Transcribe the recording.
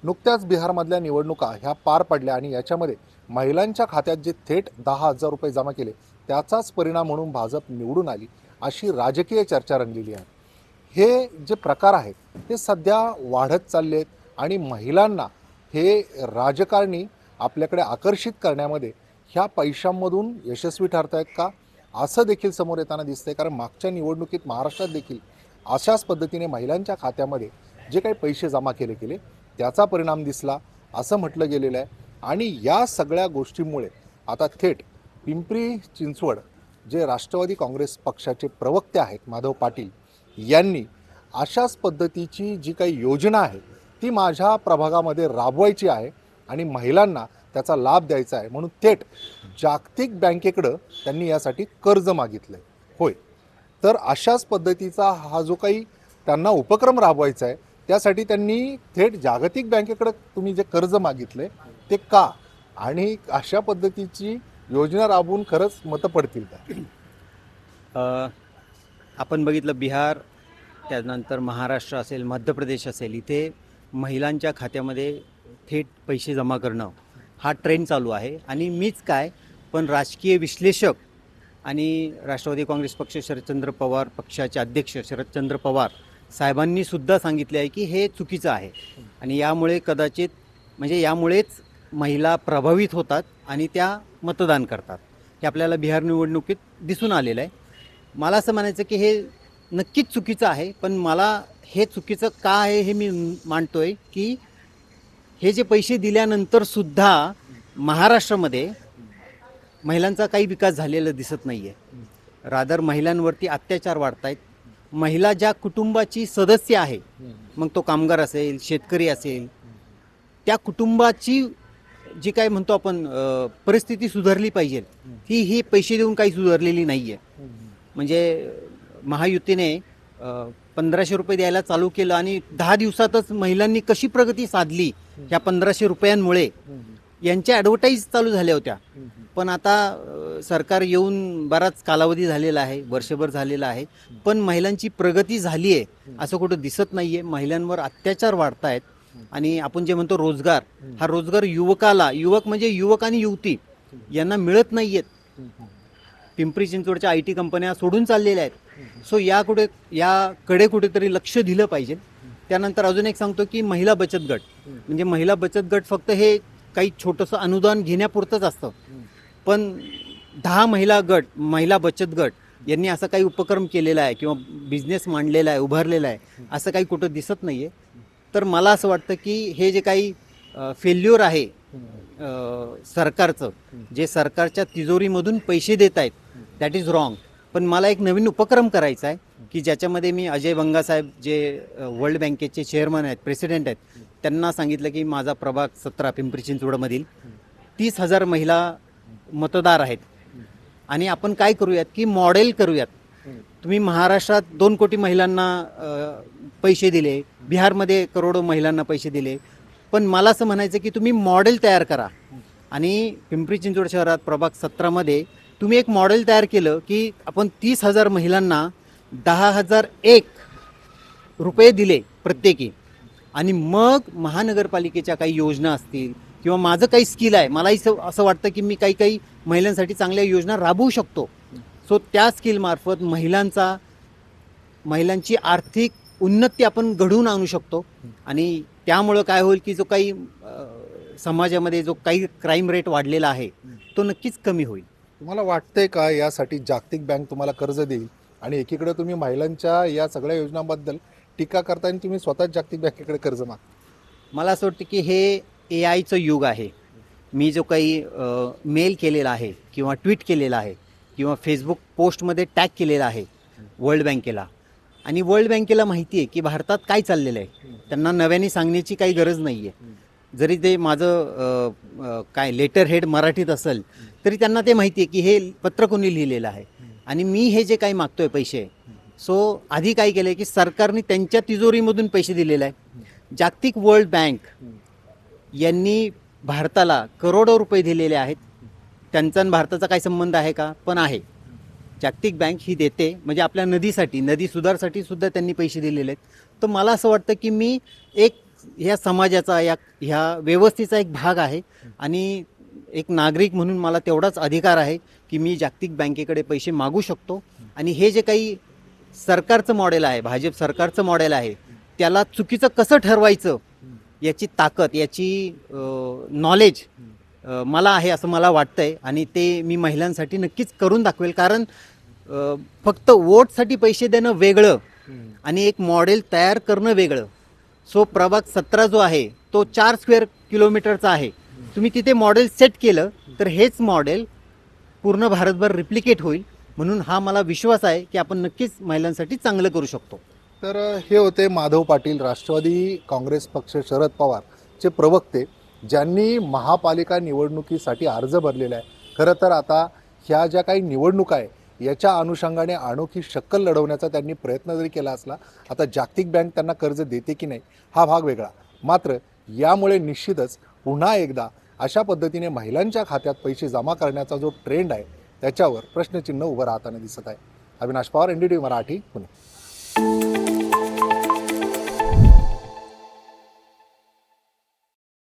नुकत्याच बिहारमधल्या निवडणुका ह्या पार पडल्या आणि याच्यामध्ये महिलांच्या खात्यात जे थेट 10,000 रुपये जमा केले त्याचाच परिणाम म्हणून भाजप निवडून आली अशी राजकीय चर्चा रंगलेली आहे. हे जे प्रकार आहेत ते सध्या वाढत चालले आहेत आणि महिलांना हे राजकारणी आपल्याकडे आकर्षित करण्यामध्ये ह्या पैशांमधून यशस्वी ठरत आहेत का असं देखील समोर येताना दिसतंय. कारण मागच्या निवडणुकीत महाराष्ट्रात देखील अशाच पद्धतीने महिलांच्या खात्यामध्ये जे काही पैसे जमा केले त्याचा परिणाम दिसला असं म्हटलं गेलेलं आहे. आणि या सगळ्या गोष्टींमुळे आता थेट पिंपरी चिंचवड जे राष्ट्रवादी काँग्रेस पक्षाचे प्रवक्ते आहेत माधव पाटील यांनी अशाच पद्धतीची जी काही योजना आहे ती माझ्या प्रभागामध्ये राबवायची आहे आणि महिलांना त्याचा लाभ द्यायचा आहे म्हणून थेट जागतिक बँकेकडं त्यांनी यासाठी कर्ज मागितलं आहे. होय, तर अशाच पद्धतीचा हा जो काही त्यांना उपक्रम राबवायचा आहे त्यासाठी त्यांनी थेट जागतिक बँकेकडं तुम्ही जे कर्ज मागितले ते का आणि अशा पद्धतीची योजना राबवून खरंच मतं पडतील का? आपण बघितलं बिहार, त्यानंतर महाराष्ट्र असेल, मध्य प्रदेश असेल, इथे महिलांच्या खात्यामध्ये थेट पैसे जमा करणं हा ट्रेंड चालू आहे. आणि मीच काय पण राजकीय विश्लेषक आणि राष्ट्रवादी काँग्रेस पक्ष शरदचंद्र पवार पक्षाचे अध्यक्ष शरदचंद्र पवार साहेबांनी सुद्धा सांगितले आहे की हे चुकीचं आहे आणि यामुळे कदाचित म्हणजे यामुळेच महिला प्रभावित होतात आणि त्या मतदान करतात. हे आपल्याला बिहार निवडणुकीत दिसून आलेलं आहे. मला असं म्हणायचं की हे नक्कीच चुकीचं आहे, पण मला हे चुकीचं का आहे हे मी मानतोय की हे जे पैसे दिल्यानंतर सुद्धा महाराष्ट्रामध्ये महिलांचा काही विकास झालेला दिसत नाही आहे. रादर महिलांवरती अत्याचार वाढत आहेत. महिला ज्या कुटुंबाची सदस्य आहे, मग तो कामगार असेल, शेतकरी असेल, त्या कुटुंबाची जी काय म्हणतो आपण परिस्थिती सुधारली पाहिजे ही पैसे देऊन काही सुधारलेली नाही आहे. म्हणजे महायुतीने 1,500 रुपये द्यायला चालू केलं आणि 10 दिवसातच महिलांनी कशी प्रगती साधली ह्या 1,500 रुपयांमुळे यांच्या ॲडव्हर्टाईज चालू झाल्या होत्या. पण आता सरकार येऊन बराच कालावधी झालेला आहे, वर्षभर झालेला आहे, पण महिलांची प्रगती झाली आहे असं कुठं दिसत नाही आहे. महिलांवर अत्याचार वाढत आहेत आणि आपण जे म्हणतो रोजगार, हा रोजगार युवक म्हणजे युवक आणि युवती यांना मिळत नाही आहेत. पिंपरी चिंचवडच्या IT कंपन्या सोडून चाललेल्या आहेत. सो याकडे कुठेतरी लक्ष दिलं पाहिजे. त्यानंतर अजून एक सांगतो की महिला बचत गट, म्हणजे महिला बचत गट फक्त हे काही छोटंसं अनुदान घेण्यापुरतंच असतं, पण 10 महिला बचत गट यांनी असं काही उपक्रम केलेला आहे किंवा बिझनेस मांडलेला आहे, उभारलेला आहे, असं काही कुठं दिसत नाही आहे. तर मला असं वाटतं की हे जे काही फेल्युअर आहे सरकारचं, जे सरकारच्या तिजोरीमधून पैसे देत आहेत दॅट इज रॉंग. पण मला एक नवीन उपक्रम करायचा आहे की ज्याच्यामध्ये मी अजय बंगा साहेब जे वर्ल्ड बँकेचे चेअरमन आहेत, प्रेसिडेंट आहेत, त्यांना सांगितलं की माझा प्रभाग 17 पिंपरी चिंचवडमधील 30,000 महिला मतदार आहेत आणि आपण काय करूयात की मॉडेल करूयात. तुम्ही महाराष्ट्रात 2 कोटी महिलांना पैसे दिले, बिहारमध्ये करोडो महिलांना पैसे दिले, पण मला असं म्हणायचं की तुम्ही मॉडेल तयार करा आणि पिंपरी चिंचवड शहरात प्रभाग 17मध्ये तुम्ही एक मॉडेल तयार केलं की आपण 30,000 महिलांना 10,001 रुपये दिले प्रत्येकी आणि मग महानगरपालिकेच्या काही योजना असतील किंवा माझं काही स्किल आहे, मलाही असं वाटतं की मी काही महिलांसाठी चांगल्या योजना राबवू शकतो. सो त्या स्किलमार्फत महिलांची आर्थिक उन्नती आपण घडवून आणू शकतो आणि त्यामुळं काय होईल की जो काही समाजामध्ये जो काही क्राईम रेट वाढलेला आहे तो नक्कीच कमी होईल. तुम्हाला वाटतंय का यासाठी जागतिक बँक तुम्हाला कर्ज देईल आणि एकीकडे तुम्ही महिलांच्या या सगळ्या योजनांबद्दल टीका करता आणि तुम्ही स्वतःच जागतिक बँकेकडे कर्ज मागता? मला असं वाटतं की हे AIचं युग आहे. मी जो काही मेल केलेला आहे किंवा ट्विट केलेला आहे किंवा फेसबुक पोस्टमध्ये टॅग केलेला आहे वर्ल्ड बँकेला, आणि वर्ल्ड बँकेला माहिती आहे की भारतात काय चाललेलं आहे, त्यांना नव्याने सांगण्याची काही गरज नाही आहे. जरी ते माझं काय लेटर हेड मराठीत असेल तरी त्यांना ते माहिती आहे की हे पत्र कोणी लिहिलेलं आहे आणि मी हे जे काही मागतोय पैसे, सो आधी काय केलं आहे की सरकारने त्यांच्या तिजोरीमधून पैसे दिलेले आहे. जागतिक वर्ल्ड बँक यांनी भारताला करोडो रुपये दिलेले आहेत. त्यांचा आणि भारताचा काही संबंध आहे का? पण आहे. जागतिक बँक ही देते, म्हणजे आपल्या नदी सुधारसाठी सुद्धा त्यांनी पैसे दिलेले आहेत. तर मला असं वाटतं की मी एक ह्या समाजाचा ह्या व्यवस्थेचा एक भाग आहे आणि एक नागरिक म्हणून मला तेवढाच अधिकार आहे की मी जागतिक बँकेकडे पैसे मागू शकतो. आणि हे जे काही सरकारचं मॉडेल आहे, भाजप सरकारचं मॉडेल आहे, त्याला चुकीचं कसं ठरवायचं याची ताकद, याची नॉलेज मला आहे असं मला वाटतंय. आणि ते मी महिलांसाठी नक्कीच करून दाखवेल. कारण फक्त वोटसाठी पैसे देणं वेगळं आणि एक मॉडेल तयार करणं वेगळं. सो प्रभाग 17 जो आहे तो 4 स्क्वेअर किलोमीटरचा आहे. तुम्ही तिथे मॉडेल सेट केलं तर हेच मॉडेल पूर्ण भारतभर रिप्लिकेट होईल. म्हणून हा मला विश्वास आहे की आपण नक्कीच महिलांसाठी चांगलं करू शकतो. तर हे होते माधव पाटील, राष्ट्रवादी काँग्रेस पक्ष शरद पवारचे प्रवक्ते, ज्यांनी महापालिका निवडणुकीसाठी अर्ज भरलेला आहे. खरं तर आता ह्या ज्या काही निवडणुका आहे याच्या अनुषंगाने अनोखी शक्कल लढवण्याचा त्यांनी प्रयत्न जरी केला असला, आता जागतिक बँक त्यांना कर्ज देते की नाही हा भाग वेगळा. मात्र यामुळे निश्चितच पुन्हा एकदा अशा पद्धतीने महिलांच्या खात्यात पैसे जमा करण्याचा जो ट्रेंड आहे त्याच्यावर प्रश्नचिन्ह उभं राहताना दिसत आहे. अविनाश पवार, NDTV मराठी, पुणे.